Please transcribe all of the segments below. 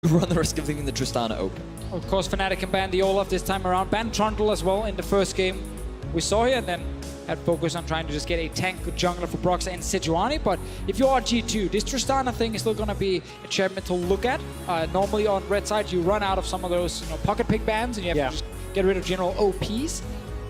run the risk of leaving the Tristana open. Of course, Fnatic can ban the Olaf this time around. Ban Trundle as well in the first game we saw here, and then had focus on trying to just get a tank jungler for Broxah and Sejuani. But if you are G2, this Tristana thing is still going to be a champion to look at. Normally on red side, you run out of some of those pocket pick bans, and you have to just get rid of general OPs.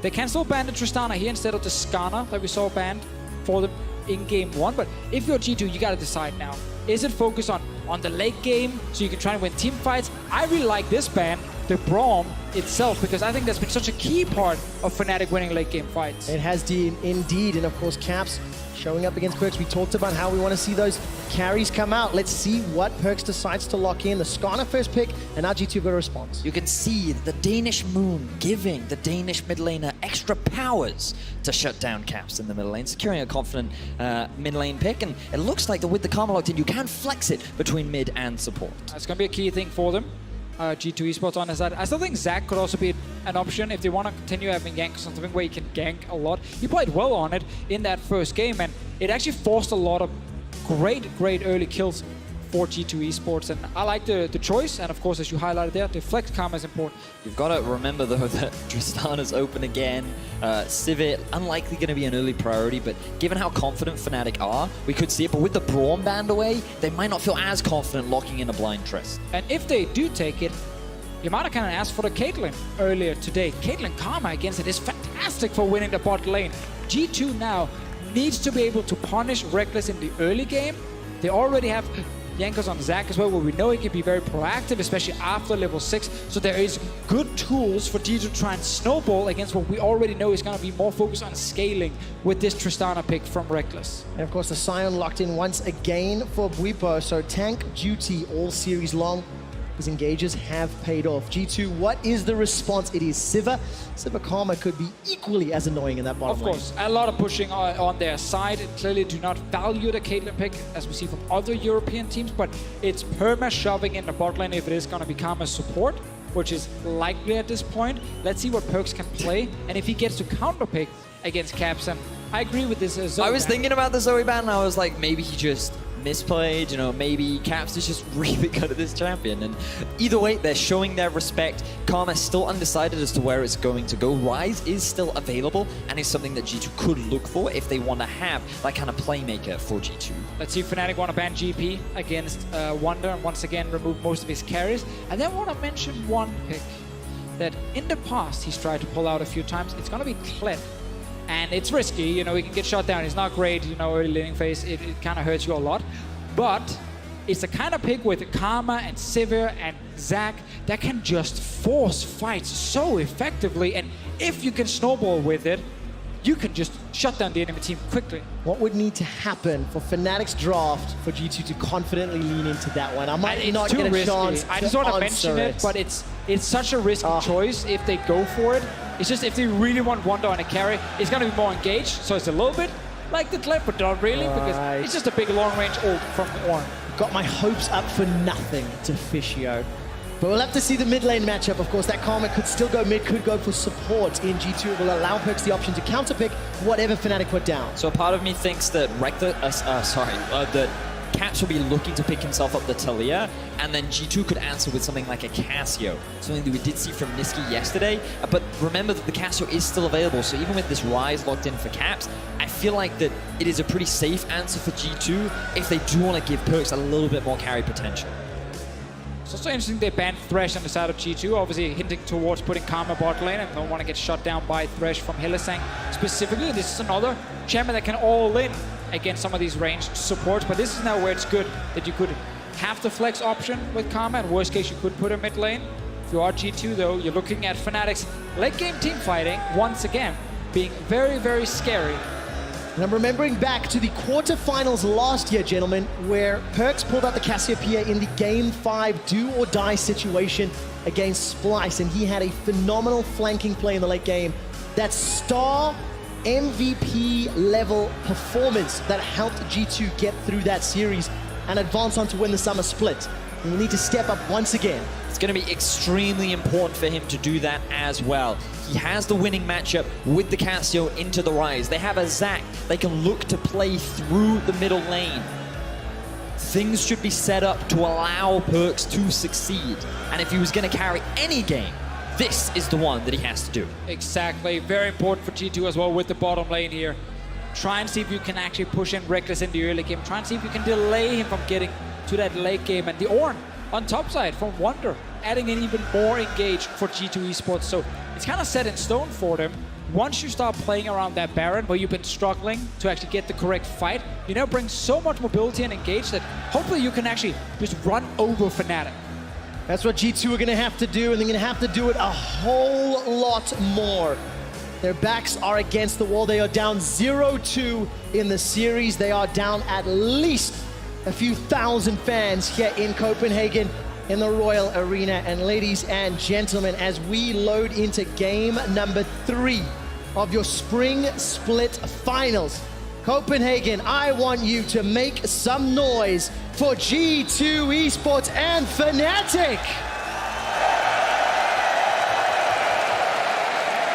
They can still ban the Tristana here instead of the Skarner that we saw banned for them in game 1. But if you're G2, you got to decide now. Is it focused on the late game so you can try and win team fights? I really like this ban, the Braum itself, because I think that's been such a key part of Fnatic winning late game fights. It has indeed, and of course Caps showing up against Perkz. We talked about how we want to see those carries come out. Let's see what Perkz decides to lock in. The Skarner first pick, and now G2 got a response. You can see the Danish Moon giving the Danish mid laner extra powers to shut down Caps in the middle lane, securing a confident mid lane pick, and it looks like that with the Karma locked in, you can flex it between mid and support. That's going to be a key thing for them. G2 eSports on his side. I still think Zac could also be an option if they want to continue having gank or something where he can gank a lot. He played well on it in that first game, and it actually forced a lot of great early kills for G2 eSports, and I like the choice. And of course, as you highlighted there, the flex Karma is important. You've got to remember though that Tristana's open again. Sivir, unlikely going to be an early priority, but given how confident Fnatic are, we could see it. But with the Braum banned away, they might not feel as confident locking in a blind Trist. And if they do take it, you might have kind of asked for the Caitlyn earlier today. Caitlyn Karma against it is fantastic for winning the bot lane. G2 now needs to be able to punish Reckless in the early game. They already have Jankos on Zac as well, where we know he can be very proactive, especially after level 6. So there is good tools for G2 to try and snowball against what we already know is going to be more focused on scaling with this Tristana pick from Reckless. And of course, the Sion locked in once again for Bwipo. So tank duty all series long. His engages have paid off. G2, what is the response? It is Sivir. Sivir Karma could be equally as annoying in that bottom lane. Of course, a lot of pushing on their side. Clearly do not value the Caitlyn pick, as we see from other European teams, but it's perma shoving in the bot lane if it is going to be Karma's support, which is likely at this point. Let's see what Perkz can play, and if he gets to counter pick against Caps. And I agree with this Zoe I was ban. thinking about the Zoe ban, and I was like, maybe he just misplayed, maybe Caps is just really good at this champion. And either way, they're showing their respect. Karma's still undecided as to where it's going to go. Rise is still available, and is something that G2 could look for if they want to have that kind of playmaker for G2. Let's see if Fnatic want to ban GP against Wonder, and once again remove most of his carries. I then want to mention one pick that in the past he's tried to pull out a few times. It's going to be Kled. And it's risky, he can get shot down. He's not great, early laning phase. It kind of hurts you a lot. But it's the kind of pick with Karma and Sivir and Zac that can just force fights so effectively. And if you can snowball with it, you can just shut down the enemy team quickly. What would need to happen for Fnatic's draft for G2 to confidently lean into that one? I might not get a chance I just want to mention it, but it's such a risky choice if they go for it. It's just if they really want Wonder on a carry, it's going to be more engaged. So it's a little bit like the Kled, but not really, because it's just a big long-range ult from Ornn. Got my hopes up for nothing to Fishio. But we'll have to see the mid lane matchup. Of course, that Karma could still go mid, could go for support in G2. It will allow Perkz the option to counterpick whatever Fnatic put down. So a part of me thinks that that Caps will be looking to pick himself up the Talia, and then G2 could answer with something like a Cassio, something that we did see from Niski yesterday. But remember that the Cassio is still available, so even with this Rise locked in for Caps, I feel like that it is a pretty safe answer for G2 if they do want to give Perkz a little bit more carry potential. It's also interesting they banned Thresh on the side of G2, obviously hinting towards putting Karma bot lane and don't want to get shut down by Thresh from Hylissang specifically. This is another champion that can all in against some of these ranged supports, but this is now where it's good that you could have the flex option with Karma, and worst case you could put a mid lane. If you are G2 though, you're looking at Fnatic's late game team fighting once again being very scary. And I'm remembering back to the quarterfinals last year, gentlemen, where Perkz pulled out the Cassiopeia in the Game 5 do-or-die situation against Splice, and he had a phenomenal flanking play in the late game. That star MVP level performance that helped G2 get through that series and advance on to win the summer split. And we need to step up once again. It's going to be extremely important for him to do that as well. He has the winning matchup with the Cassio into the Rise. They have a Zac they can look to play through the middle lane. things should be set up to allow Perks to succeed. And if he was going to carry any game, this is the one that he has to do. Exactly. Very important for G2 as well with the bottom lane here. Try and see if you can actually push in Reckless in the early game. Try and see if you can delay him from getting to that late game. And the Ornn on top side from Wonder, adding in even more engage for G2 eSports. So it's kind of set in stone for them. Once you start playing around that Baron, where you've been struggling to actually get the correct fight, you now bring so much mobility and engage that hopefully you can actually just run over Fnatic. That's what G2 are going to have to do, and they're going to have to do it a whole lot more. Their backs are against the wall. They are down 0-2 in the series. They are down at least a few thousand fans here in Copenhagen in the Royal Arena. And ladies and gentlemen, as we load into game number 3 of your spring split finals, Copenhagen, I want you to make some noise for G2 eSports and Fnatic.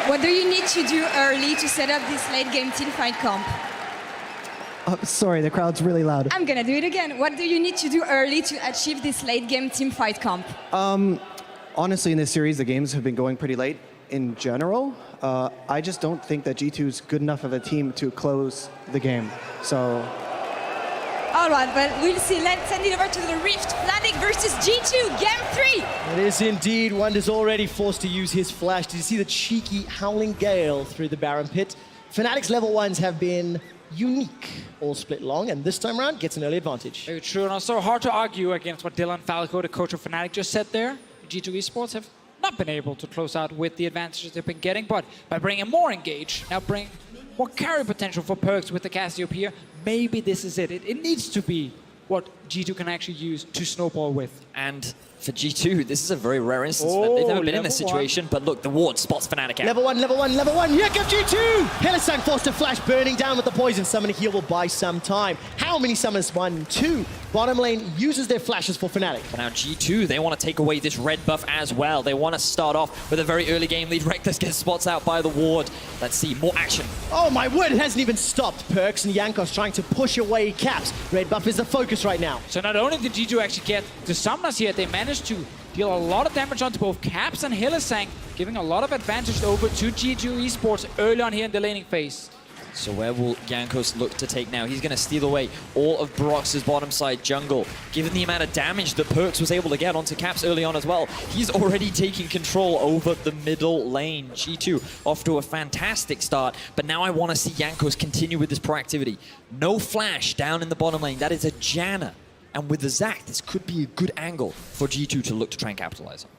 What do you need to do early to set up this late game teamfight comp? Sorry, the crowd's really loud. I'm gonna do it again. What do you need to do early to achieve this late game teamfight comp? Honestly, in this series, the games have been going pretty late in general. I just don't think that G2 is good enough of a team to close the game. So. All right, but we'll see. Let's send it over to the Rift. Fnatic versus G2, game 3. It is indeed. Wonder's already forced to use his flash. Did you see the cheeky Howling Gale through the Baron pit? Fnatic's level 1s have been unique all split long, and this time around gets an early advantage. Very true, and also hard to argue against what Dylan Falco, the coach of Fnatic, just said there. G2 eSports have not been able to close out with the advantages they've been getting, but by bringing more engage, now bring more carry potential for Perks with the Cassiopeia, maybe this is it. It needs to be what G2 can actually use to snowball with. And for G2, this is a very rare instance. They've never been in this situation, but look, the ward spots Fnatic out. Level 1, level 1, level 1. Here comes G2! Hylissang forced to flash, burning down with the poison. Summon a heal will buy some time. How many summons? 1, 2. Bottom lane uses their flashes for Fnatic. But now G2, they want to take away this red buff as well. They want to start off with a very early game lead. Reckless gets spots out by the ward. Let's see, more action. Oh my word, it hasn't even stopped. Perks and Jankos trying to push away Caps. Red buff is the focus right now. So not only did G2 actually get the summoners here, they managed to deal a lot of damage onto both Caps and Hylissang, giving a lot of advantage over to G2 eSports early on here in the laning phase. So where will Jankos look to take now? He's going to steal away all of Brox's bottom side jungle. Given the amount of damage that Perks was able to get onto Caps early on as well, he's already taking control over the middle lane. G2 off to a fantastic start, but now I want to see Jankos continue with this proactivity. No flash down in the bottom lane. That is a Janna. And with the Zac, this could be a good angle for G2 to look to try and capitalize on.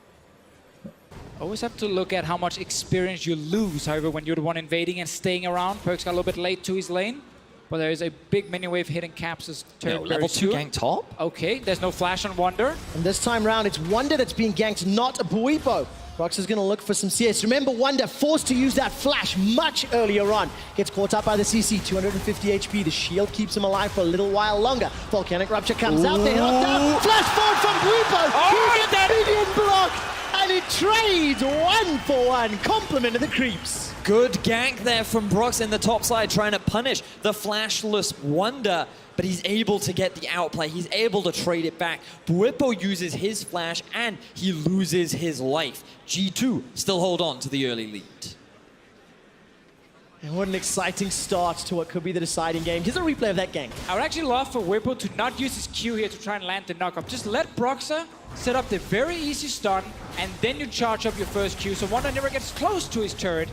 Always have to look at how much experience you lose, however, when you're the one invading and staying around. Perks got a little bit late to his lane, but there is a big mini wave hitting Caps' turret. No, level 2 gank top? Okay, there's no flash on Wonder. And this time round, it's Wonder that's being ganked, not Buipo. Brox is going to look for some CS. Remember, Wonder forced to use that flash much earlier on. Gets caught up by the CC, 250 HP. The shield keeps him alive for a little while longer. Volcanic Rupture comes out, they knock down. Flash forward from Buipo. Oh, He's a minion block. And it trades 1-for-1. Compliment to the creeps. Good gank there from Brox in the top side, trying to punish the flashless Wonder, but he's able to get the outplay. He's able to trade it back. Buipo uses his flash, and he loses his life. G2 still hold on to the early lead. And what an exciting start to what could be the deciding game. Here's a replay of that gank. I would actually love for Buipo to not use his Q here to try and land the knockup. Just let Broxa set up the very easy stun, and then you charge up your first Q, so Wonder never gets close to his turret.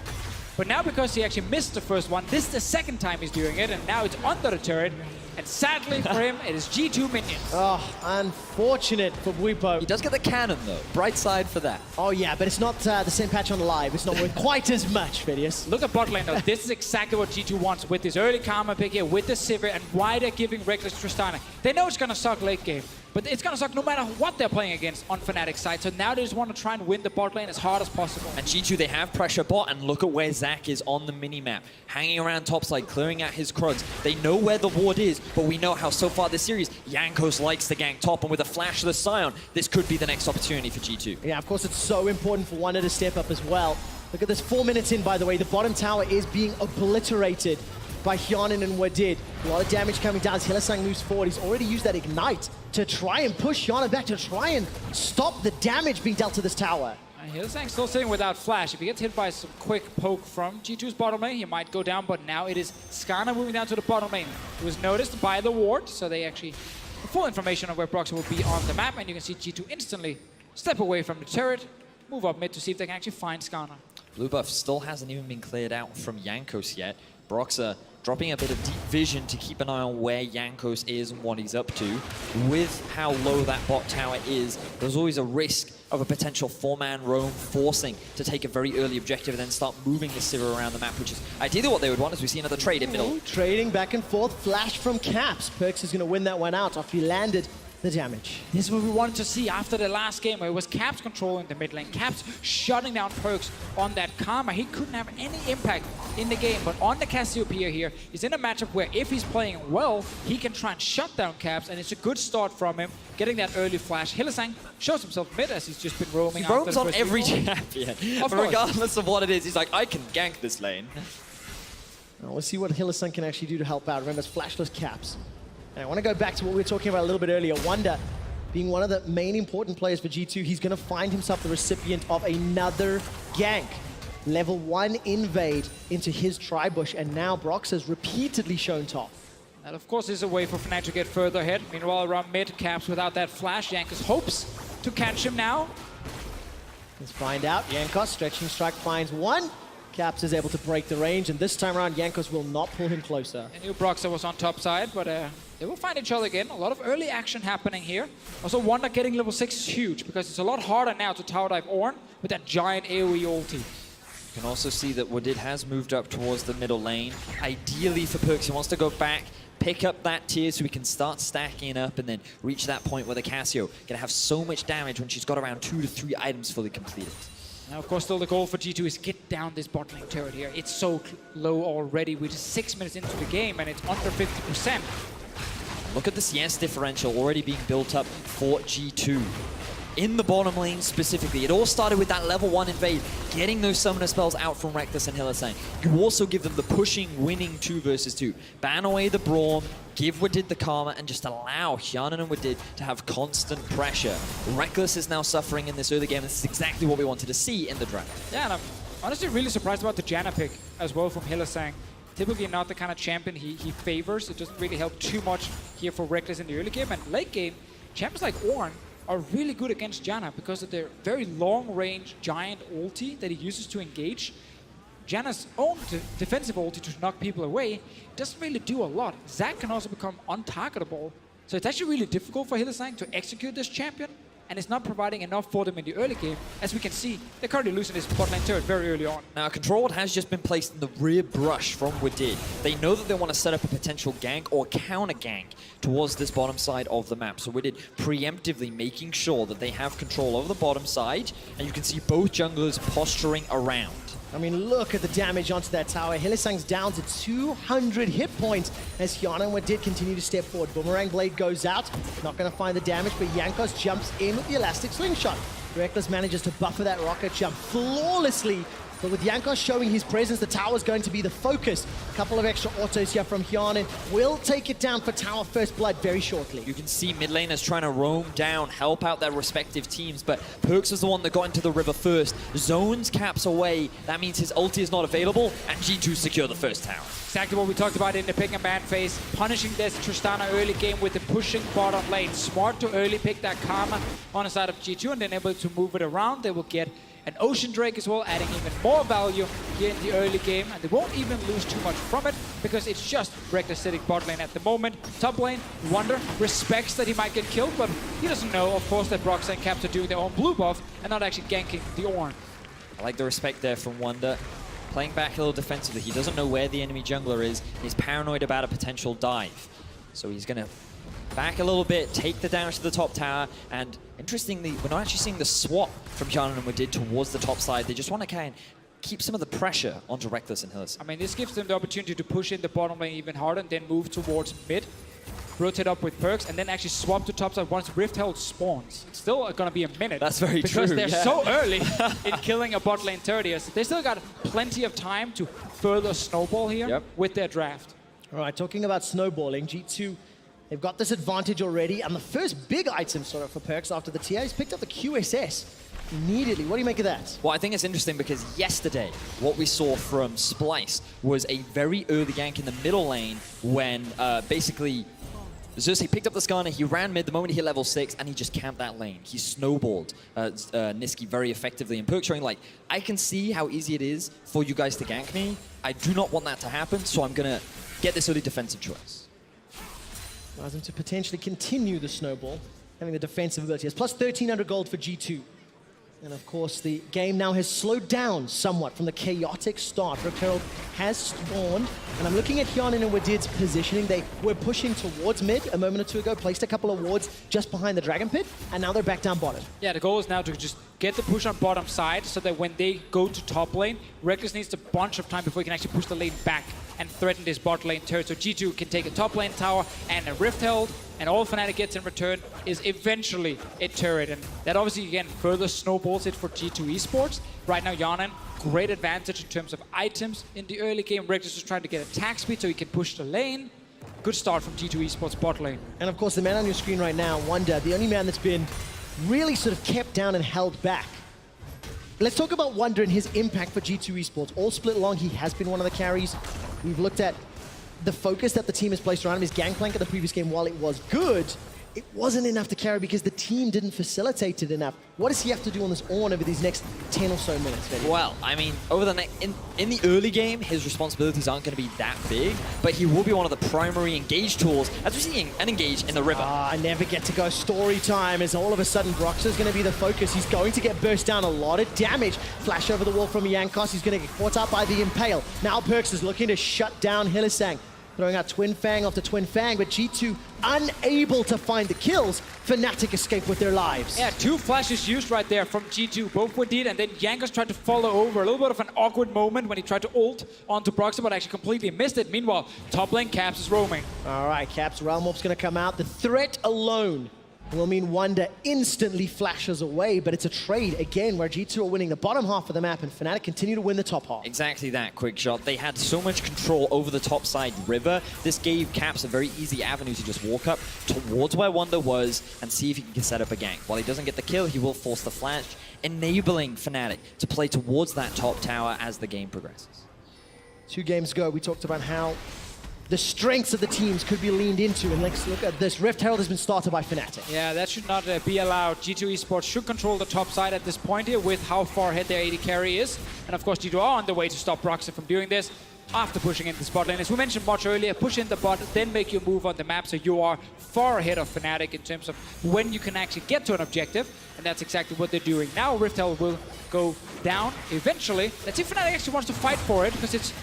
But now, because he actually missed the first one, this is the second time he's doing it, and now it's under the turret. And sadly for him, it is G2 minions. Oh, unfortunate for Buipo. He does get the cannon, though. Bright side for that. Oh, yeah, but it's not the same patch on the live. It's not worth quite as much, Phidias. Look at bot lane, though. This is exactly what G2 wants with this early Karma pick here, with the Sivir, and why they're giving Reckless Tristana. They know it's going to suck late game, but it's going to suck no matter what they're playing against on Fnatic's side. So now they just want to try and win the bot lane as hard as possible. And G2, they have pressure bot, and look at where Zac is on the minimap. Hanging around topside, clearing out his Krugs. They know where the ward is, but we know how so far this series, Jankos likes to gank top, and with a flashless Scion, this could be the next opportunity for G2. Yeah, of course, it's so important for Wonder to step up as well. Look at this, 4 minutes in, by the way. The bottom tower is being obliterated by Hyanin and Wadid. A lot of damage coming down as Hylissang moves forward. He's already used that Ignite to try and push Hyanin back, to try and stop the damage being dealt to this tower. Hylissang still sitting without flash. If he gets hit by some quick poke from G2's bottom lane, he might go down, but now it is Skarner moving down to the bottom lane. It was noticed by the ward, so they actually the full information of where Broxah will be on the map, and you can see G2 instantly step away from the turret, move up mid to see if they can actually find Skarner. Blue buff still hasn't even been cleared out from Jankos yet. Broxah dropping a bit of deep vision to keep an eye on where Jankos is and what he's up to. With how low that bot tower is, there's always a risk of a potential 4-man roam forcing to take a very early objective and then start moving the Sivir around the map, which is ideally what they would want as we see another trade in middle. Trading back and forth, flash from Caps. Perkz is going to win that one out after he landed the damage. This is what we wanted to see after the last game, where it was Caps controlling the mid lane, Caps shutting down Perkz on that Karma. He couldn't have any impact in the game, but on the Cassiopeia here, he's in a matchup where if he's playing well, he can try and shut down Caps, and it's a good start from him, getting that early flash. Hylissang shows himself mid as he's just been roaming. He roams on every champion, but regardless of what it is, he's like, I can gank this lane. Well, we'll see what Hylissang can actually do to help out. Remember, it's flashless Caps. And I want to go back to what we were talking about a little bit earlier. Wonder, being one of the main important players for G2, he's going to find himself the recipient of another gank. Level 1 invade into his Tribush, and now Broxah has repeatedly shown top. That, of course, is a way for Fnatic to get further ahead. Meanwhile, around mid, Caps without that flash. Jankos hopes to catch him now. Let's find out. Jankos, stretching strike, finds one. Caps is able to break the range, and this time around, Jankos will not pull him closer. I knew Broxah was on top side, but they will find each other again. A lot of early action happening here. Also, Wonder getting level 6 is huge, because it's a lot harder now to tower dive Ornn with that giant AoE ulti. You can also see that Wadid has moved up towards the middle lane. Ideally for Perkz, he wants to go back, pick up that tier so we can start stacking up and then reach that point where the Cassio can have so much damage when she's got around 2 to 3 items fully completed. Now, of course, still the goal for G2 is get down this bot lane turret here. It's so low already. We're just 6 minutes into the game and it's under 50%. Look at the CS differential already being built up for G2. In the bottom lane specifically, it all started with that level 1 invade, getting those summoner spells out from Reckless and Hylissang. You also give them the pushing, winning 2 versus 2. Ban away the Braum, give Wadid the Karma, and just allow Hyanin and Wadid to have constant pressure. Reckless is now suffering in this early game, and this is exactly what we wanted to see in the draft. Yeah, and I'm honestly really surprised about the Janna pick as well from Hylissang. Typically not the kind of champion he favors. It doesn't really help too much here for Reckless in the early game. And late game, champions like Ornn are really good against Janna because of their very long-range giant ulti that he uses to engage. Janna's own defensive ulti to knock people away doesn't really do a lot. Zac can also become untargetable. So it's actually really difficult for Hylissang to execute this champion, and it's not providing enough for them in the early game. As we can see, they're currently losing this bot lane turret very early on. Now, Control has just been placed in the rear brush from Wadid. They know that they want to set up a potential gank or counter gank towards this bottom side of the map. So Wadid preemptively making sure that they have control over the bottom side, and you can see both junglers posturing around. I mean, look at the damage onto that tower. Hylissang's down to 200 hit points as Hyanin and Wadid continue to step forward. Boomerang Blade goes out, not going to find the damage, but Jankos jumps in with the Elastic Slingshot. Reckless manages to buffer that rocket jump flawlessly, but with Jankos showing his presence, the tower's going to be the focus. A couple of extra autos here from Hyanin will take it down for tower first blood very shortly. You can see mid laners trying to roam down, help out their respective teams, but Perkz was the one that got into the river first. Zones Caps away, that means his ulti is not available, and G2 secure the first tower. Exactly what we talked about in the pick and ban phase. Punishing this Tristana early game with the pushing bottom lane. Smart to early pick that Karma on the side of G2 and then able to move it around. They will get an Ocean Drake as well, adding even more value here in the early game. And they won't even lose too much from it because it's just Reckless sitting bot lane at the moment. Top lane, Wonder respects that he might get killed, but he doesn't know, of course, that Broxah and Caps are doing their own blue buff and not actually ganking the Ornn. I like the respect there from Wonder. Playing back a little defensively. He doesn't know where the enemy jungler is. He's paranoid about a potential dive. So he's going to back a little bit, take the damage to the top tower, and interestingly, we're not actually seeing the swap from Hyanin and Wadid towards the top side. They just want to kind of keep some of the pressure onto Reckless and Hylissang. I mean, this gives them the opportunity to push in the bottom lane even harder and then move towards mid. rotate up with Perks, and then actually swap to topside once Rift Herald spawns. It's still going to be a minute. That's very because true, they're yeah. so early in killing a bot lane turret here. So they still got plenty of time to further snowball here with their draft. All right, talking about snowballing, G2, they've got this advantage already, and the first big item sort of for Perks after the TI is picked up the QSS immediately. What do you make of that? Well, I think it's interesting because yesterday, what we saw from Splice was a very early gank in the middle lane when basically Xerxes picked up the Skarner, he ran mid the moment he hit level 6, and he just camped that lane. He snowballed Nisqy very effectively, and Perk showing like, I can see how easy it is for you guys to gank me. I do not want that to happen, so I'm going to get this early defensive choice. Allows him to potentially continue the snowball, having the defensive ability. It's plus 1,300 gold for G2. And of course, the game now has slowed down somewhat from the chaotic start. Rift Herald has spawned, and I'm looking at Hyanin and Wadid's positioning. They were pushing towards mid a moment or two ago, placed a couple of wards just behind the Dragon Pit, and now they're back down bottom. Yeah, the goal is now to just get the push on bottom side so that when they go to top lane, Reckless needs a bunch of time before he can actually push the lane back and threaten this bot lane turret. So G2 can take a top lane tower and a Rift Herald, and all Fnatic gets in return is eventually a turret. And that obviously, again, further snowballs it for G2 eSports. Right now, Hyanin, great advantage in terms of items in the early game. Reckless is trying to get attack speed so he can push the lane. Good start from G2 eSports bot lane. And of course, the man on your screen right now, Wonder, the only man that's been really sort of kept down and held back. Let's talk about Wonder and his impact for G2 eSports. All split along, he has been one of the carries. We've looked at the focus that the team has placed around him. His gangplank in the previous game, while it was good, it wasn't enough to carry because the team didn't facilitate it enough. What does he have to do on this Ornn over these next 10 or so minutes, Vinny? Well, I mean, over the in the early game, his responsibilities aren't going to be that big, but he will be one of the primary engage tools, as we're seeing an engage in the river. I never get to go story time, as all of a sudden Broxah's going to be the focus. He's going to get burst down, a lot of damage. Flash over the wall from Jankos. He's going to get caught up by the Impale. Now Perks is looking to shut down Hylissang. Throwing out Twin Fang after Twin Fang, but G2 unable to find the kills. Fnatic escape with their lives. Yeah, 2 flashes used right there from G2, both Wadid, and then Jankos tried to follow over. A little bit of an awkward moment when he tried to ult onto Broxah, but actually completely missed it. Meanwhile, top lane Caps is roaming. All right, Caps, Realm Warp's going to come out. The threat alone will mean Wonder instantly flashes away, but it's a trade again where G2 are winning the bottom half of the map and Fnatic continue to win the top half. Exactly that, quick shot. They had so much control over the top side river. This gave Caps a very easy avenue to just walk up towards where Wonder was and see if he can set up a gank. While he doesn't get the kill, he will force the flash, enabling Fnatic to play towards that top tower as the game progresses. 2 games ago, we talked about how the strengths of the teams could be leaned into, and let's look at this. Rift Herald has been started by Fnatic. Yeah, that should not be allowed. G2 eSports should control the top side at this point here with how far ahead their AD carry is. And of course, G2 are on the way to stop Broxah from doing this after pushing into the spot lane. As we mentioned much earlier, push in the bot, then make your move on the map so you are far ahead of Fnatic in terms of when you can actually get to an objective. And that's exactly what they're doing. Now Rift Herald will go down eventually. Let's see if Fnatic actually wants to fight for it, because it's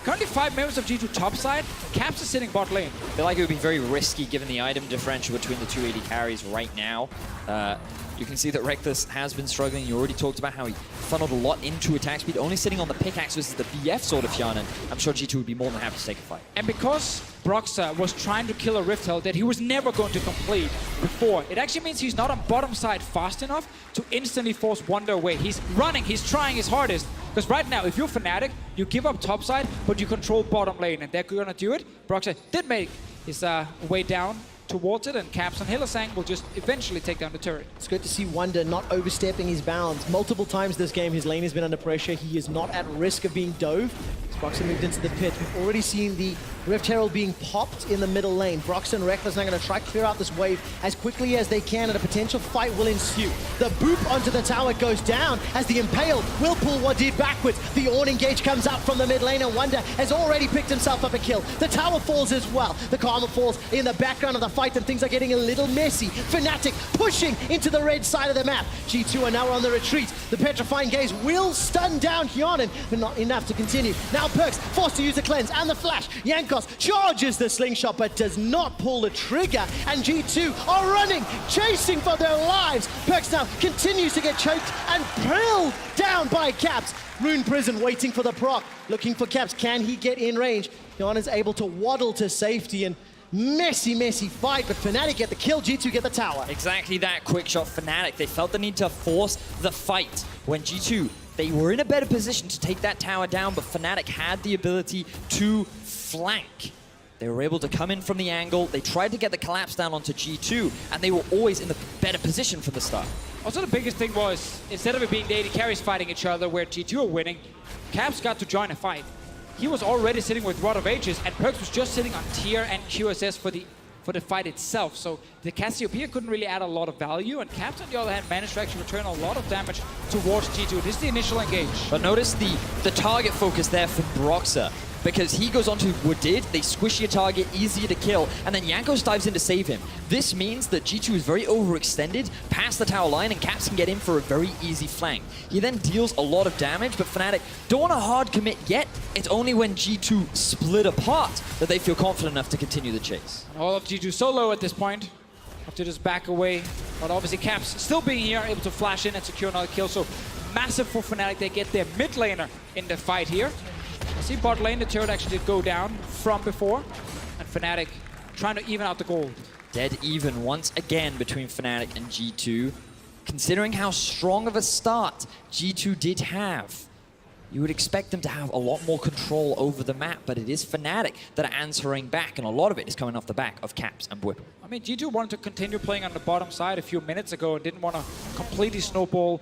currently 5 members of G2 topside. Caps is sitting bot lane. I feel like it would be very risky given the item differential between the 2 AD carries right now. You can see that Reckless has been struggling. You already talked about how he funneled a lot into attack speed, only sitting on the pickaxe versus the BF sort of Hyanin. I'm sure G2 would be more than happy to take a fight. And because Broxah was trying to kill a Rift Herald that he was never going to complete before, it actually means he's not on bottom side fast enough to instantly force Wonder away. He's running, he's trying his hardest. Because right now, if you're Fnatic, you give up top side, but you control bottom lane, and they're gonna do it. Broxah did make his way down towards it, and Caps and Hylissang will just eventually take down the turret. It's good to see Wonder not overstepping his bounds. Multiple times this game, his lane has been under pressure. He is not at risk of being dove. Broxah moved into the pit. We've already seen the Rift Herald being popped in the middle lane. Broxah and Reckless are going to try to clear out this wave as quickly as they can, and a potential fight will ensue. The boop onto the tower goes down as the Impale will pull Wadid backwards. The Ornn engage comes up from the mid lane, and Wonder has already picked himself up a kill. The tower falls as well. The Karma falls in the background of the fight, and things are getting a little messy. Fnatic pushing into the red side of the map. G2 are now on the retreat. The Petrifying Gaze will stun down Hyanin, but not enough to continue. Now Perks forced to use the cleanse and the flash. Jankos charges the slingshot but does not pull the trigger, and G2 are running, chasing for their lives. Perks now continues to get choked and pulled down by Caps. Rune Prison waiting for the proc, looking for Caps. Can he get in range? Hyanin's able to waddle to safety, and Messy fight, but Fnatic get the kill, G2 get the tower. Exactly that quick shot Fnatic. They felt the need to force the fight when G2, they were in a better position to take that tower down, but Fnatic had the ability to flank. They were able to come in from the angle. They tried to get the collapse down onto G2, and they were always in the better position from the start. Also, the biggest thing was, instead of it being the AD carries fighting each other where G2 are winning, Caps got to join a fight. He was already sitting with Rod of Ages, and Perkz was just sitting on tier and QSS for the fight itself. So the Cassiopeia couldn't really add a lot of value, and Caps, on the other hand, managed to actually return a lot of damage towards G2. This is the initial engage. But notice the target focus there for Broxah, because he goes onto Woodid, they squish your target, easier to kill, and then Jankos dives in to save him. This means that G2 is very overextended past the tower line, and Caps can get in for a very easy flank. He then deals a lot of damage, but Fnatic don't want to hard commit yet. It's only when G2 split apart that they feel confident enough to continue the chase. And all of G2 so low at this point. Have to just back away. But obviously Caps still being here, able to flash in and secure another kill. So massive for Fnatic. They get their mid laner in the fight here. I see bot lane, the turret actually did go down from before. And Fnatic trying to even out the gold. Dead even once again between Fnatic and G2. Considering how strong of a start G2 did have, you would expect them to have a lot more control over the map, but it is Fnatic that are answering back, and a lot of it is coming off the back of Caps and Whip. I mean, G2 wanted to continue playing on the bottom side a few minutes ago and didn't want to completely snowball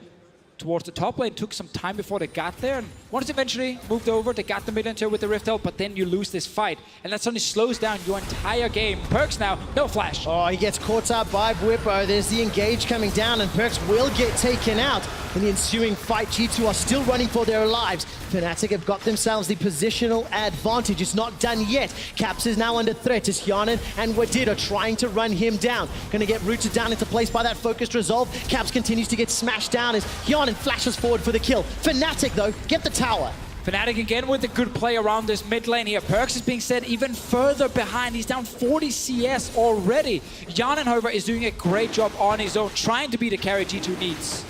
towards the top lane. Took some time before they got there, and once eventually moved over, they got the mid lane with the Rift Ult, but then you lose this fight, and that suddenly slows down your entire game. Perkz now, no flash. Oh, he gets caught up by Bwipo. There's the engage coming down, and Perkz will get taken out. In the ensuing fight, G2 are still running for their lives. Fnatic have got themselves the positional advantage. It's not done yet. Caps is now under threat as Hjarnan and Woodid are trying to run him down. Gonna get rooted down into place by that focused resolve. Caps continues to get smashed down as Hjarnan flashes forward for the kill. Fnatic, though, get the tower. Fnatic again with a good play around this mid lane here. Perkz is being set even further behind. He's down 40 CS already. Hjarnan, however, is doing a great job on his own, trying to be the carry G2 needs.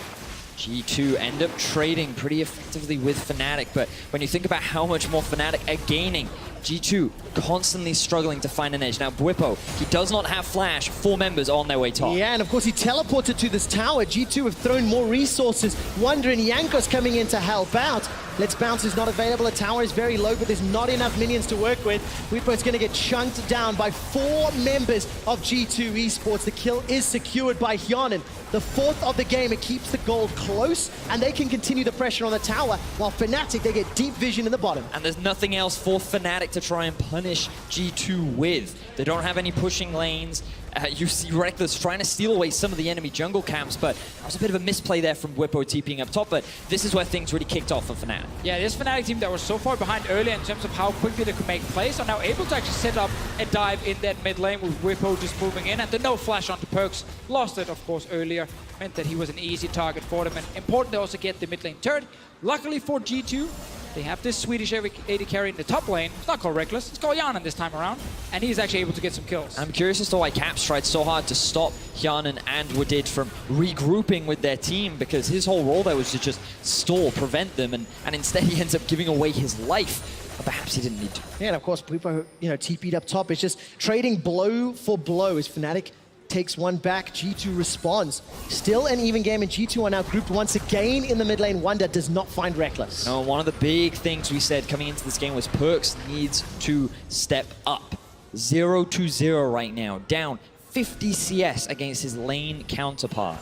G2 end up trading pretty effectively with Fnatic, but when you think about how much more Fnatic are gaining, G2 constantly struggling to find an edge. Now Bwipo, he does not have flash, 4 members on their way top. Yeah, and of course he teleported to this tower. G2 have thrown more resources. Wondering Jankos coming in to help out. Let's Bounce is not available. The tower is very low, but there's not enough minions to work with. Bwipo's going to get chunked down by 4 members of G2 eSports. The kill is secured by Hjarnan. The 4th of the game, it keeps the gold close, and they can continue the pressure on the tower, while Fnatic, they get deep vision in the bottom. And there's nothing else for Fnatic to try and punish G2 with. They don't have any pushing lanes. You see Reckless trying to steal away some of the enemy jungle camps, but that was a bit of a misplay there from Bwipo TPing up top, but this is where things really kicked off for Fnatic. Yeah, this Fnatic team that was so far behind earlier in terms of how quickly they could make plays are now able to actually set up and dive in that mid lane with Bwipo just moving in, and the no flash onto Perkz. Lost it, of course, earlier. Meant that he was an easy target for them, and important to also get the mid lane turret. Luckily for G2, they have this Swedish AD carry in the top lane. It's not called Reckless, it's called Hjarnan this time around, and he's actually able to get some kills. I'm curious as to why Caps tried so hard to stop Hjarnan and Woodid from regrouping with their team, because his whole role there was to just stall, prevent them, and instead he ends up giving away his life. But perhaps he didn't need to. Yeah, and of course, Bwipo, TP'd up top. It's just trading blow for blow as Fnatic takes one back, G2 responds. Still an even game, and G2 are now grouped once again in the mid lane. Wonder does not find Reckless. No, one of the big things we said coming into this game was Perkz needs to step up. 0-0 right now, down 50 CS against his lane counterpart.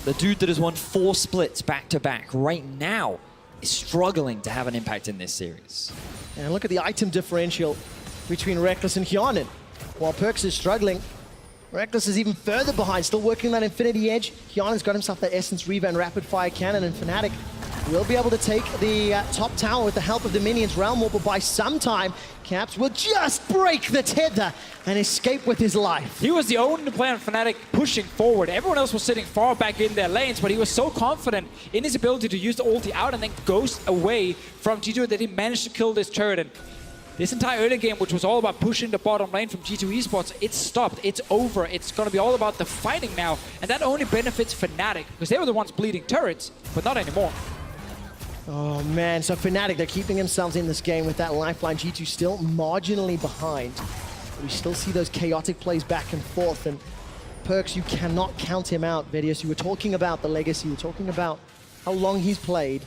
The dude that has won 4 splits back-to-back right now is struggling to have an impact in this series. And look at the item differential between Reckless and Hjarnan. While Perkz is struggling, Reckless is even further behind, still working that Infinity Edge. Hjarnan's got himself that Essence Reaver and Rapid Fire Cannon, and Fnatic will be able to take the top tower with the help of the minions. Realm Warper by some time. Caps will just break the tether and escape with his life. He was the only player on Fnatic pushing forward. Everyone else was sitting far back in their lanes, but he was so confident in his ability to use the ulti out and then ghost away from G2 that he managed to kill this turret. And this entire early game, which was all about pushing the bottom lane from G2 eSports, it's stopped, it's over. It's going to be all about the fighting now, and that only benefits Fnatic, because they were the ones bleeding turrets, but not anymore. Oh man, so Fnatic, they're keeping themselves in this game with that lifeline. G2 still marginally behind. We still see those chaotic plays back and forth, and Perkz, you cannot count him out. Vedius, you were talking about the legacy, you were talking about how long he's played,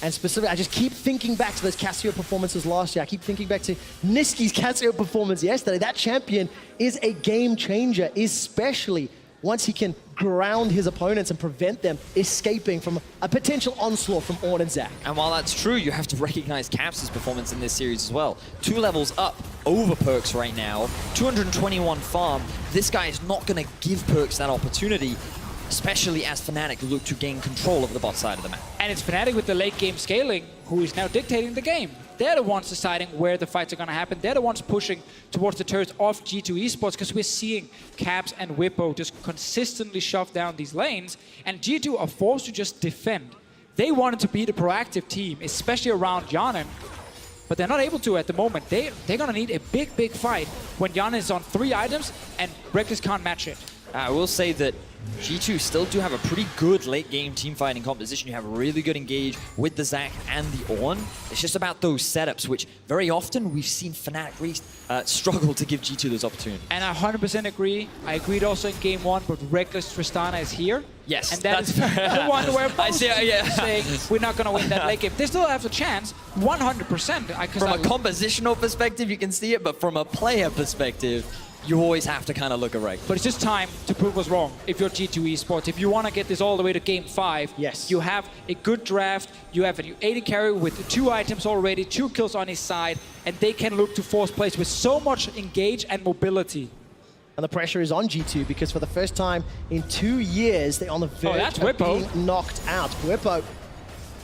and specifically, I just keep thinking back to those Cassio performances last year. I keep thinking back to Niski's Cassio performance yesterday. That champion is a game changer, especially once he can ground his opponents and prevent them escaping from a potential onslaught from Ornn and Zach. And while that's true, you have to recognize Caps' performance in this series as well. 2 levels up over Perkz right now, 221 farm. This guy is not going to give Perkz that opportunity, especially as Fnatic look to gain control of the bot side of the map. And it's Fnatic with the late game scaling who is now dictating the game. They're the ones deciding where the fights are going to happen. They're the ones pushing towards the turrets of G2 eSports, because we're seeing Caps and Whippo just consistently shove down these lanes, and G2 are forced to just defend. They wanted to be the proactive team, especially around Yanin, but they're not able to at the moment. They're going to need a big, big fight when Yanin is on 3 items and Reckless can't match it. I will say that G2 still do have a pretty good late game team fighting composition. You have a really good engage with the Zac and the Ornn. It's just about those setups, which very often we've seen Fnatic really struggle to give G2 those opportunities. And I 100% agree. I agreed also in game 1, but Reckless Tristana is here. Yes, and that's the one where I see, saying we're not going to win that late game. They still have a chance, 100%. From a compositional perspective, you can see it, but from a player perspective, you always have to kind of look right. But it's just time to prove us wrong if you're G2 eSports. If you want to get this all the way to game 5, yes, you have a good draft, you have an 80 carry with 2 items already, 2 kills on his side, and they can look to force plays with so much engage and mobility. And the pressure is on G2 because for the first time in 2 years, they're on the verge of being knocked out. Whippo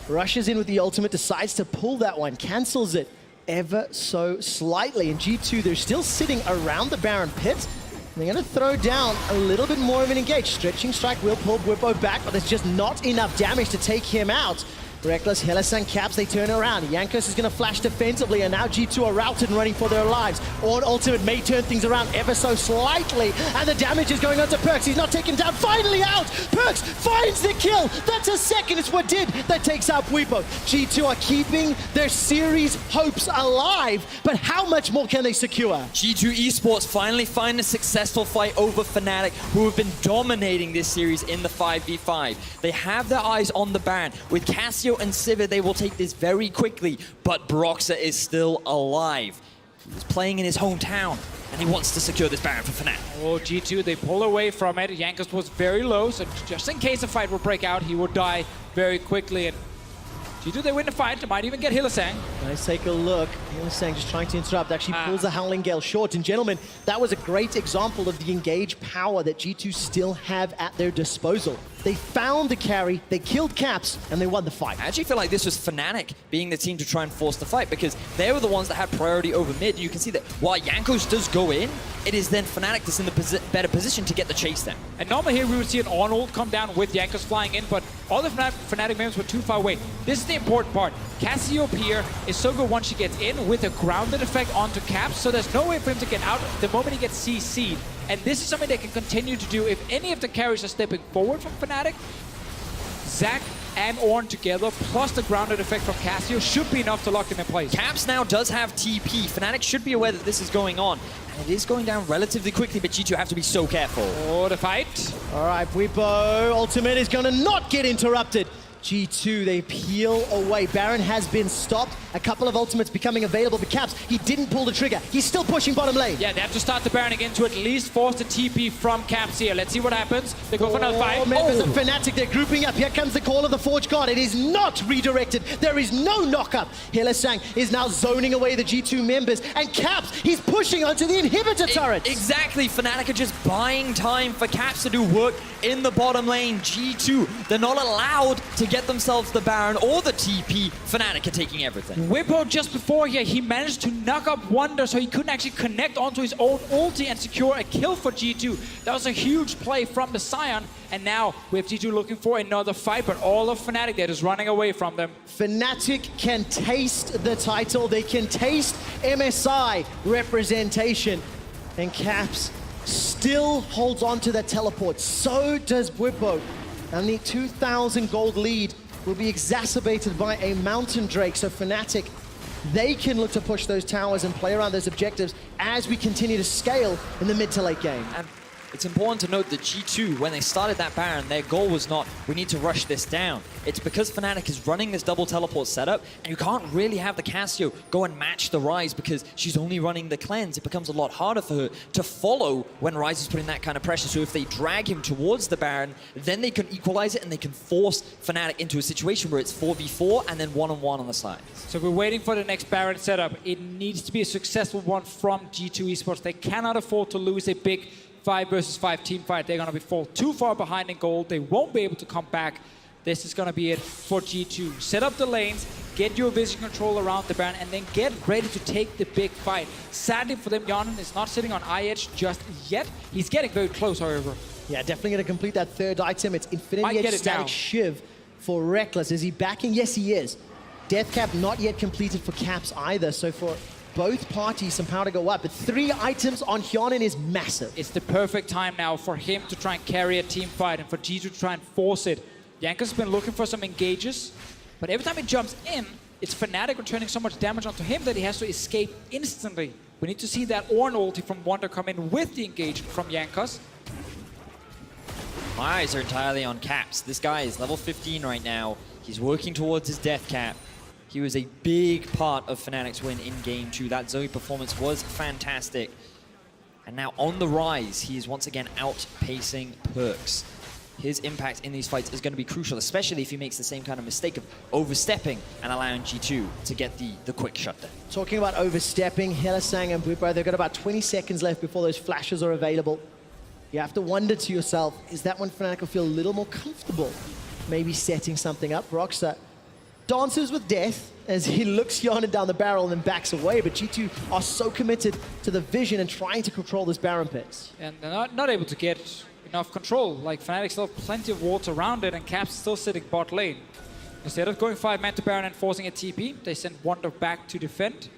rushes in with the ultimate, decides to pull that one, cancels it ever so slightly. And G2, they're still sitting around the Baron pit. They're going to throw down a little bit more of an engage. Stretching strike will pull Whippo back, but there's just not enough damage to take him out. Reckless, Hylissang, Caps, they turn around. Jankos is going to flash defensively, and now G2 are routed and running for their lives. Ornn ultimate may turn things around ever so slightly, and the damage is going on to Perkz. He's not taken down, finally out! Perkz finds the kill! That's a second, it's what did that takes out Whippo. G2 are keeping their series hopes alive, but how much more can they secure? G2 eSports finally find a successful fight over Fnatic, who have been dominating this series in the 5v5. They have their eyes on the Baron. With Cassio and Sivir, they will take this very quickly, but Broxah is still alive. He's playing in his hometown, and he wants to secure this Baron for Fnatic. Oh, G2, they pull away from it. Jankos was very low, so just in case a fight will break out, he will die very quickly. And G2, they win the fight. They might even get Hylissang. Let's take a look. Hylissang just trying to interrupt. Actually pulls the Howling Gale short. And gentlemen, that was a great example of the engage power that G2 still have at their disposal. They found the carry, they killed Caps, and they won the fight. I actually feel like this was Fnatic being the team to try and force the fight, because they were the ones that had priority over mid. You can see that while Jankos does go in, it is then Fnatic that's in the better position to get the chase then. And normally here we would see an Ornn ult come down with Jankos flying in, but all the Fnatic members were too far away. This is the important part. Cassiopeia is so good once she gets in with a grounded effect onto Caps, so there's no way for him to get out the moment he gets CC'd. And this is something they can continue to do if any of the carries are stepping forward from Fnatic. Zac and Ornn together, plus the grounded effect from Cassio, should be enough to lock them in place. Caps now does have TP. Fnatic should be aware that this is going on. And it is going down relatively quickly, but G2 have to be so careful. Oh, the fight. All right, Whippo, ultimate is going to not get interrupted. G2, they peel away. Baron has been stopped. A couple of ultimates becoming available for Caps. He didn't pull the trigger. He's still pushing bottom lane. Yeah, they have to start the Baron again to at least force the TP from Caps here. Let's see what happens. They go for another fight. Members of Fnatic, they're grouping up. Here comes the call of the Forge God. It is not redirected. There is no knockup. Hylissang is now zoning away the G2 members. And Caps, he's pushing onto the inhibitor turret. Exactly. Fnatic are just buying time for Caps to do work in the bottom lane. G2, they're not allowed to get themselves the Baron or the TP. Fnatic are taking everything. Whippo just before here, he managed to knock up Wonder so he couldn't actually connect onto his own ulti and secure a kill for G2. That was a huge play from the Scion, and now we have G2 looking for another fight, but all of Fnatic, they're just running away from them. Fnatic can taste the title. They can taste MSI representation. And Caps still holds on to that teleport. So does Whippo. And the 2,000 gold lead will be exacerbated by a Mountain Drake. So Fnatic they can look to push those towers and play around those objectives as we continue to scale in the mid to late game. And it's important to note that G2, when they started that Baron, their goal was not, we need to rush this down. It's because Fnatic is running this double teleport setup, and you can't really have the Cassio go and match the Ryze because she's only running the cleanse. It becomes a lot harder for her to follow when Ryze is putting that kind of pressure. So if they drag him towards the Baron, then they can equalize it and they can force Fnatic into a situation where it's 4v4 and then one-on-one on the side. So we're waiting for the next Baron setup. It needs to be a successful one from G2 Esports. They cannot afford to lose a big 5 versus 5 team fight. They're going to fall too far behind in gold. They won't be able to come back. This is going to be it for G2. Set up the lanes, get your vision control around the Baron, and then get ready to take the big fight. Sadly for them, Yonin is not sitting on edge just yet. He's getting very close, however. Yeah, definitely going to complete that third item. It's Infinity Might get Edge it Static down. Shiv for Reckless. Is he backing? Yes, he is. Death Cap not yet completed for Caps either, so for both parties some power to go up, but 3 items on Hyonin is massive. It's the perfect time now for him to try and carry a team fight and for G2 to try and force it. Jankos has been looking for some engages, but every time he jumps in, it's Fnatic returning so much damage onto him that he has to escape instantly. We need to see that Ornn ulti from Wonder come in with the engagement from Jankos. My eyes are entirely on Caps. This guy is level 15 right now. He's working towards his death cap. He was a big part of Fnatic's win in Game 2. That Zoe performance was fantastic. And now on the rise, he is once again outpacing Perks. His impact in these fights is going to be crucial, especially if he makes the same kind of mistake of overstepping and allowing G2 to get the quick shutdown. Talking about overstepping, Hylissang and Bwipo, they've got about 20 seconds left before those flashes are available. You have to wonder to yourself, is that when Fnatic will feel a little more comfortable maybe setting something up? Rockstar dances with death as he looks Hyonin down the barrel and then backs away, but G2 are so committed to the vision and trying to control this Baron pit. And they're not able to get enough control. Like, Fnatic still have plenty of wards around it, and Caps still sitting bot lane. Instead of going 5-man to Baron and forcing a TP, they send Wonder back to defend.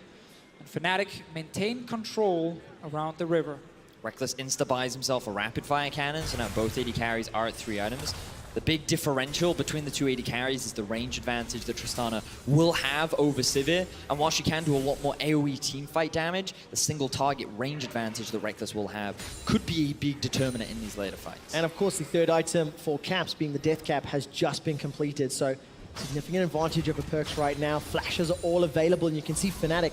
And Fnatic maintain control around the river. Reckless insta-buys himself a rapid-fire cannon, so now both AD carries are at 3 items. The big differential between the two AD carries is the range advantage that Tristana will have over Sivir. And while she can do a lot more AoE teamfight damage, the single target range advantage that Reckless will have could be a big determinant in these later fights. And of course, the third item for Caps, being the Death Cap, has just been completed. So significant advantage over Perks right now. Flashes are all available, and you can see Fnatic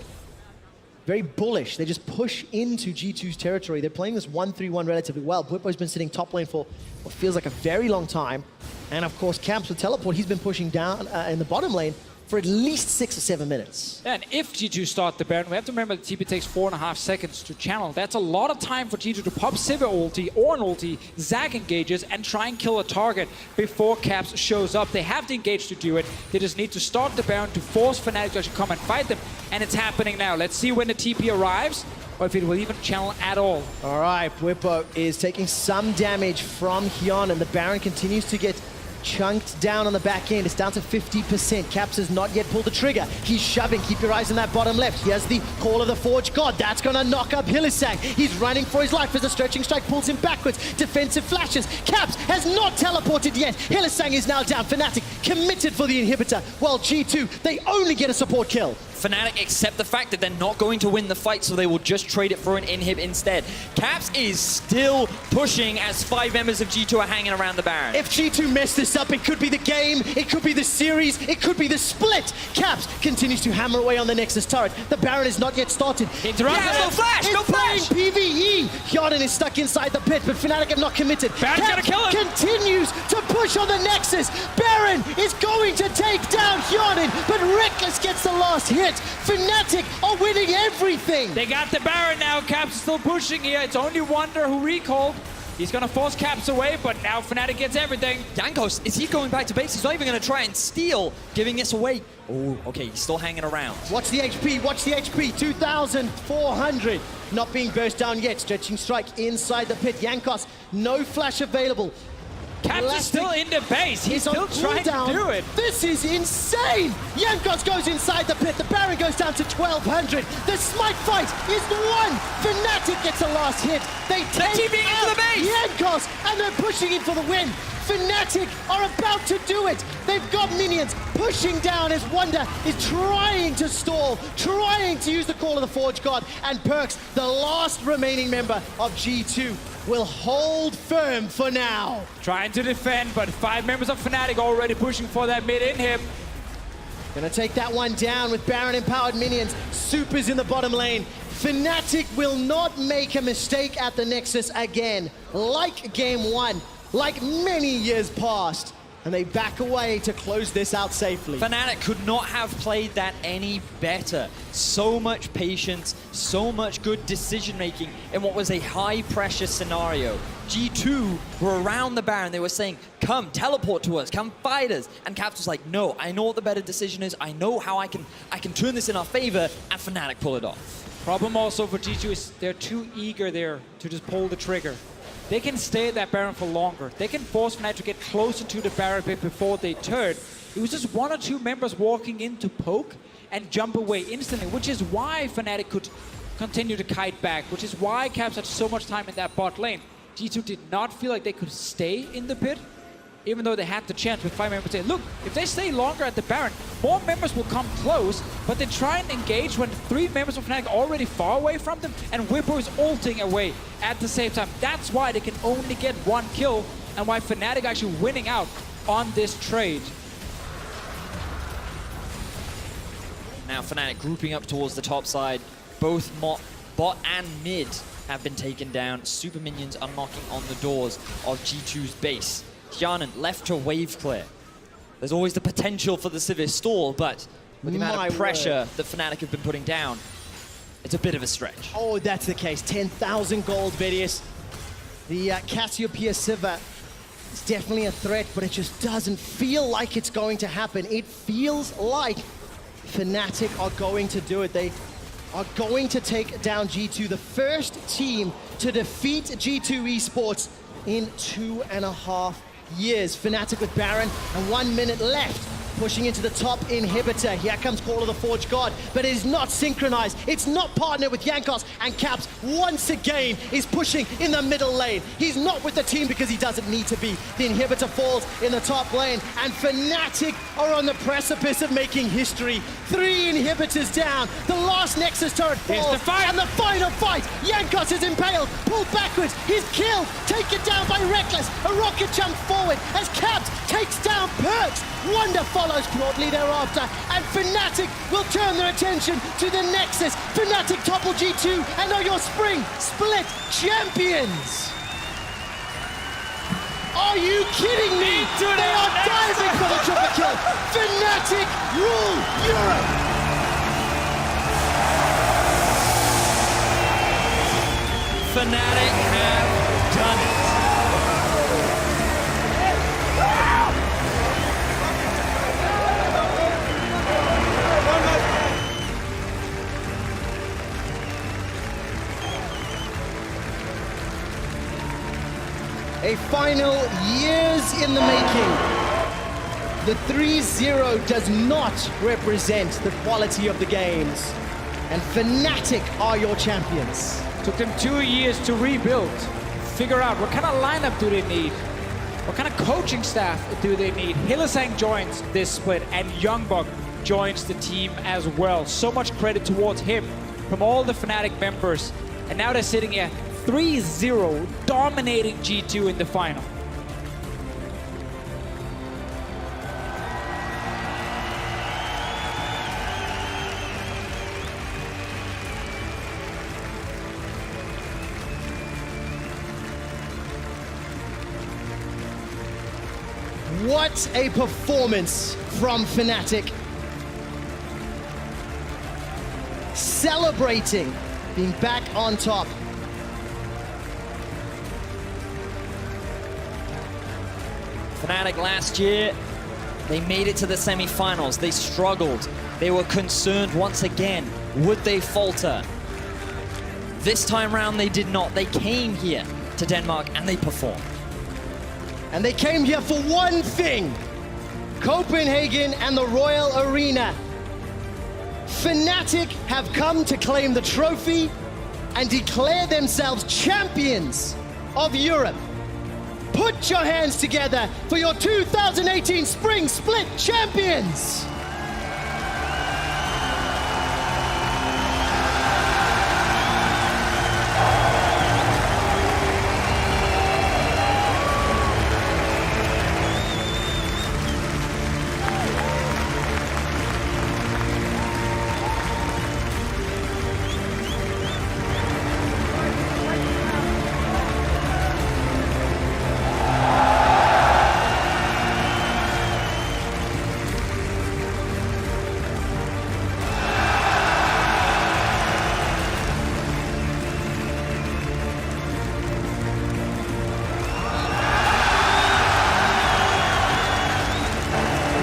very bullish. They just push into G2's territory. They're playing this 1-3-1 relatively well. Bwipo's been sitting top lane for what feels like a very long time. And of course, Caps with teleport, he's been pushing down in the bottom lane for at least 6 or 7 minutes. And if G2 start the Baron, we have to remember the TP takes 4.5 seconds to channel. That's a lot of time for G2 to pop Sivir ulti, Ornn ulti, Zac engages, and try and kill a target before Caps shows up. They have the engage to do it. They just need to start the Baron to force Fnatic to actually come and fight them. And it's happening now. Let's see when the TP arrives, or if it will even channel at all. All right, Bwipo is taking some damage from Hyonin. The Baron continues to get chunked down on the back end. It's down to 50%. Caps has not yet pulled the trigger. He's shoving. Keep your eyes on that bottom left. He has the Call of the Forge God. That's going to knock up Hylissang. He's running for his life as the Stretching Strike pulls him backwards. Defensive flashes. Caps has not teleported yet. Hylissang is now down. Fnatic committed for the inhibitor, while G2, they only get a support kill. Fnatic accept the fact that they're not going to win the fight, so they will just trade it for an inhib instead. Caps is still pushing as 5 members of G2 are hanging around the Baron. If G2 mess this up, it could be the game, it could be the series, it could be the split. Caps continues to hammer away on the Nexus turret. The Baron is not yet started. Interrupt. Yeah, no flash, no It's flash! playing PvE. Hyonin is stuck inside the pit, but Fnatic have not committed. Baron's gonna Caps kill him. continues to push on the Nexus. Baron is going to take down Hyonin, but Reckless gets the last hit. Fnatic are winning everything. They got the Baron now. Caps is still pushing here. It's only Wonder who recalled. He's going to force Caps away, but now Fnatic gets everything. Jankos, is he going back to base? He's not even going to try and steal, giving this away. Oh, okay, he's still hanging around. Watch the HP, watch the HP, 2,400. Not being burst down yet, Stretching Strike inside the pit. Jankos, no flash available. Caps is still in the base. He's still on trying cooldown. to do it. This is insane! Jankos goes inside the pit. The Baron goes down to 1,200. The Smite fight is won! Fnatic gets a last hit. They take TPing into out the base! Jankos, and they're pushing in for the win. Fnatic are about to do it. They've got minions pushing down as Wonder is trying to stall, trying to use the Call of the Forge God. And Perks, the last remaining member of G2, will hold firm for now. Trying to defend, but 5 members of Fnatic already pushing for that mid inhib. Gonna take that one down with Baron-empowered minions. Super's in the bottom lane. Fnatic will not make a mistake at the Nexus again, like game 1, like many years past. And they back away to close this out safely. Fnatic could not have played that any better. So much patience, so much good decision-making in what was a high-pressure scenario. G2 were around the Baron. They were saying, come, teleport to us, come fight us. And Caps was like, no, I know what the better decision is. I know how I can turn this in our favor, and Fnatic pull it off. Problem also for G2 is they're too eager there to just pull the trigger. They can stay at that Baron for longer. They can force Fnatic to get closer to the Baron bit before they turn. It was just 1 or 2 members walking in to poke and jump away instantly, which is why Fnatic could continue to kite back, which is why Caps had so much time in that bot lane. G2 did not feel like they could stay in the pit, even though they had the chance with 5 members saying, look, if they stay longer at the Baron, more members will come close, but they try and engage when 3 members of Fnatic are already far away from them, and Whippo is ulting away at the same time. That's why they can only get 1 kill, and why Fnatic actually winning out on this trade. Now Fnatic grouping up towards the top side. Both bot and mid have been taken down. Super minions are knocking on the doors of G2's base. Tianan left to wave clear. There's always the potential for the severe stall, but with the amount of pressure that Fnatic have been putting down, it's a bit of a stretch. Oh, that's the case. 10,000 gold, Vidius. The Cassiopeia Sivir is definitely a threat, but it just doesn't feel like it's going to happen. It feels like Fnatic are going to do it. They are going to take down G2, the first team to defeat G2 eSports in 2.5 years. Fnatic with Baron and 1 minute left. Pushing into the top inhibitor. Here comes Call of the Forge God, but it is not synchronized. It's not partnered with Jankos, and Caps once again is pushing in the middle lane. He's not with the team because he doesn't need to be. The inhibitor falls in the top lane, and Fnatic are on the precipice of making history. 3 inhibitors down. The last Nexus turret falls, the fight. and the final fight. Jankos is impaled, pulled backwards. He's killed, taken down by Reckless. A rocket jump forward as Caps takes down Perks. Wonder follows shortly thereafter, and Fnatic will turn their attention to the Nexus. Fnatic topple G2 and are your spring split champions. Are you kidding me? They are diving for the triple kill. Fnatic rule Europe. Fnatic have done it. A final years in the making. The 3-0 does not represent the quality of the games. And Fnatic are your champions. Took them 2 years to rebuild, figure out what kind of lineup do they need, what kind of coaching staff do they need. Hylissang joins this split, and Youngbuck joins the team as well. So much credit towards him from all the Fnatic members. And now they're sitting here 3-0, dominating G2 in the final. What a performance from Fnatic. Celebrating being back on top. Fnatic last year, they made it to the semi-finals. They struggled. They were concerned once again. Would they falter? This time round, they did not. They came here to Denmark and they performed. And they came here for one thing. Copenhagen and the Royal Arena. Fnatic have come to claim the trophy and declare themselves champions of Europe. Put your hands together for your 2018 Spring Split champions.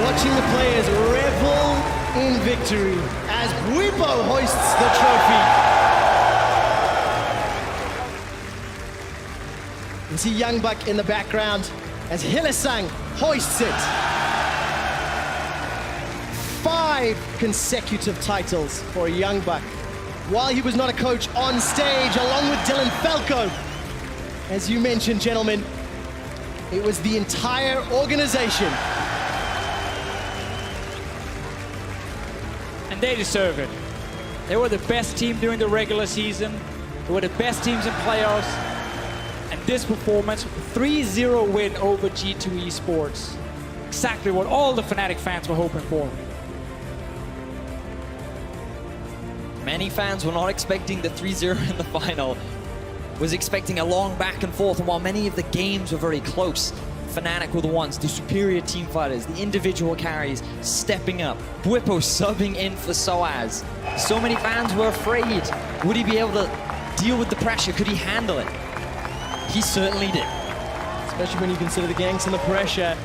Watching the players revel in victory as Bwipo hoists the trophy. You see Young Buck in the background as Hillesang hoists it. 5 consecutive titles for Young Buck. While he was not a coach on stage, along with Dylan Falco. As you mentioned, gentlemen, it was the entire organization. And they deserve it. They were the best team during the regular season. They were the best teams in playoffs. And this performance, 3-0 win over G2 eSports. Exactly what all the Fnatic fans were hoping for. Many fans were not expecting the 3-0 in the final. Was expecting a long back and forth, and while many of the games were very close, Fnatic were the ones, the superior team fighters, the individual carries stepping up. Bwipo subbing in for Soaz. So many fans were afraid. Would he be able to deal with the pressure? Could he handle it? He certainly did. Especially when you consider the ganks and the pressure.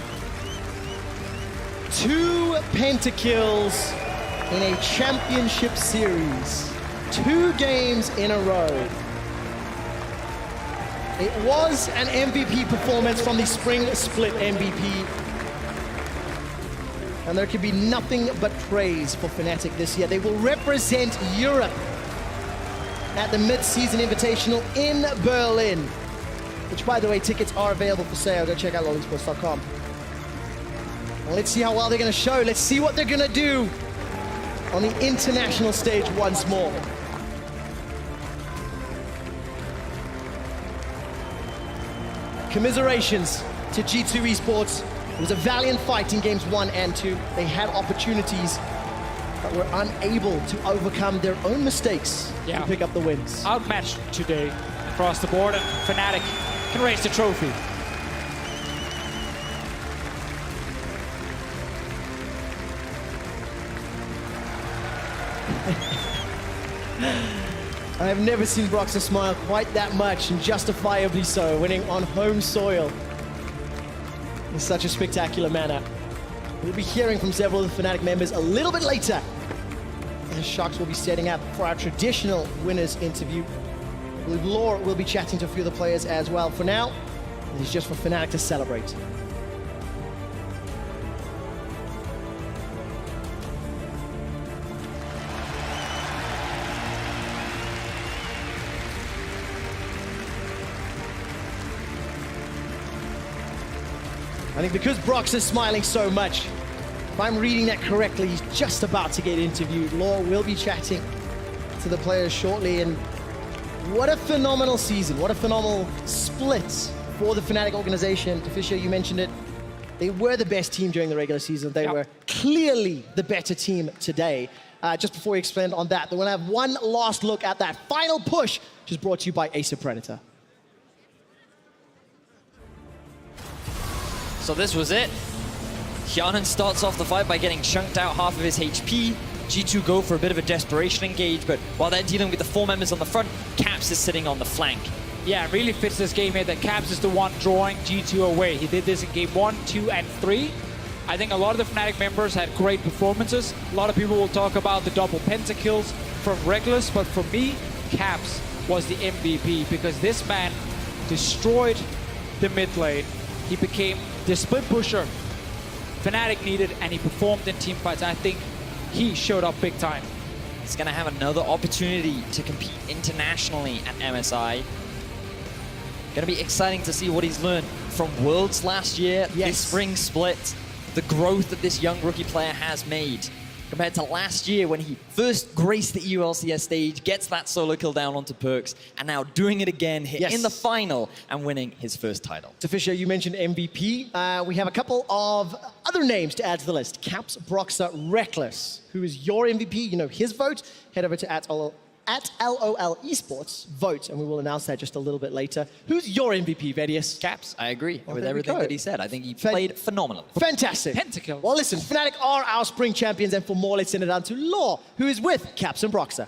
2 pentakills in a championship series. 2 games in a row. It was an MVP performance from the Spring Split MVP. And there can be nothing but praise for Fnatic this year. They will represent Europe at the Mid-Season Invitational in Berlin. Which, by the way, tickets are available for sale. Go check out lolesports.com. Well, let's see how well they're going to show. Let's see what they're going to do on the international stage once more. Commiserations to G2 eSports. It was a valiant fight in games 1 and 2. They had opportunities, but were unable to overcome their own mistakes to pick up the wins. Outmatched today across the board, and Fnatic can raise the trophy. I have never seen Broxah smile quite that much, and justifiably so, winning on home soil in such a spectacular manner. We'll be hearing from several of the Fnatic members a little bit later, as Sharks will be setting up for our traditional winners interview. I believe Law will be chatting to a few of the players as well. For now, it is just for Fnatic to celebrate. I think because Brox is smiling so much, if I'm reading that correctly, he's just about to get interviewed. Law will be chatting to the players shortly, and what a phenomenal season. What a phenomenal split for the Fnatic organization. Fisher, you mentioned it. They were the best team during the regular season. They were clearly the better team today. Just before we expand on that, we're going to have one last look at that final push, which is brought to you by Acer Predator. So this was it. Hyanan starts off the fight by getting chunked out half of his HP. G2 go for a bit of a desperation engage, but while they're dealing with the 4 members on the front, Caps is sitting on the flank. Yeah, it really fits this game here that Caps is the one drawing G2 away. He did this in game 1, 2, and 3. I think a lot of the Fnatic members had great performances. A lot of people will talk about the double pentakills from Reckless, but for me, Caps was the MVP because this man destroyed the mid lane. He became the split pusher Fnatic needed, and he performed in team fights. I think he showed up big time. He's going to have another opportunity to compete internationally at MSI. Going to be exciting to see what he's learned from Worlds last year, Yes. this spring split, the growth that this young rookie player has made compared to last year when he first graced the EU LCS stage, gets that solo kill down onto Perks, and now doing it again Yes. in the final and winning his first title. So Fisher, you mentioned MVP. We have a couple of other names to add to the list. Caps, Broxer, Reckless. Who is your MVP? You know his vote. Head over to at LOL eSports, vote, and we will announce that just a little bit later. Who's your MVP, Vedius? Caps, I agree with there we everything go. that he said. I think he played phenomenally. Fantastic. Pentakill. Well, listen, Fnatic are our spring champions, and for more, let's send it down to Law, who is with Caps and Broxer.